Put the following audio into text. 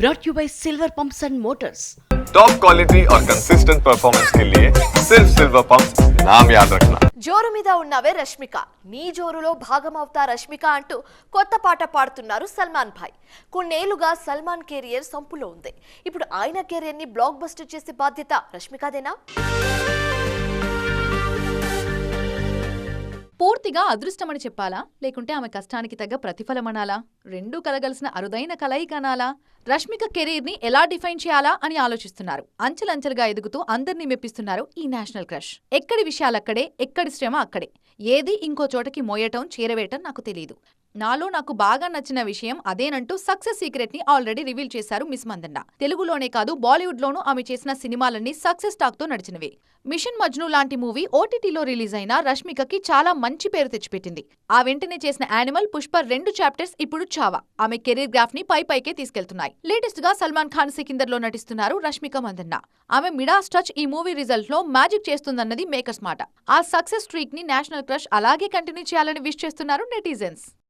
brought you by Silver Pumps and Motors. Top quality और consistent performance के लिए सिर्फ सिल्वर पंप्स नाम याद रखना। జోరు మీద ఉన్నవే రష్మిక, నీ జోరులో భాగమవుతా రష్మిక అంటూ కొత్త పాట పాడుతున్నారు సల్మాన్ భాయ్. కొన్నేళ్లుగా సల్మాన్ కెరియర్ సంపులో ఉంది. ఇప్పుడు ఆయన కెరియర్ ని బ్లాక్ బస్టర్ చేసే బాధ్యత రష్మికదేనా? పూర్తిగా అదృష్టమని చెప్పాలా, లేకుంటే ఆమె కష్టానికి తగ్గ ప్రతిఫలమనాలా? రెండూ కలగలిసిన అరుదైన కలయికనాలా? రష్మిక కెరీర్ ని ఎలా డిఫైన్ చేయాలా అని ఆలోచిస్తున్నారు. అంచెలంచెలుగా ఎదుగుతూ అందర్నీ మెప్పిస్తున్నారు ఈ నేషనల్ క్రష్. ఎక్కడి విషయాలక్కడే, ఎక్కడి శ్రమ అక్కడే. ఏది ఇంకో చోటకి మోయటం, చేరవేయటం నాకు తెలీదు. నాకు బాగా నచ్చిన విషయం అదేనంటూ సక్సెస్ సీక్రెట్ ని ఆల్రెడీ రివీల్ చేశారు మిస్ మందన్న. తెలుగులోనే కాదు, బాలీవుడ్ లోనూ ఆమె చేసిన సినిమాలన్నీ సక్సెస్ టాక్ తో నడిచినవే. మిషన్ మజ్ను లాంటి మూవీ ఓటీటీలో రిలీజ్ అయిన రష్మికకి చాలా మంచి పేరు తెచ్చిపెట్టింది. ఆ వెంటనే చేసిన యానిమల్, పుష్ప 2 చాప్టర్స్ ఇప్పుడు చావా ఆమె కెరీర్ గ్రాఫ్ ని పైకే తీసుకెళ్తున్నాయి. లేటెస్ట్ గా సల్మాన్ ఖాన్ సికిందర్ లో నటిస్తున్నారు రష్మిక మందన్న. ఆమె మిడాస్ టచ్ ఈ మూవీ రిజల్ట్ లో మ్యాజిక్ చేస్తుందన్నది మేకర్స్ మాట. ఆ సక్సెస్ స్ట్రీక్ ని నేషనల్ క్రష్ అలాగే కంటిన్యూ చేయాలని విష్ చేస్తున్నారు నెటిజన్స్.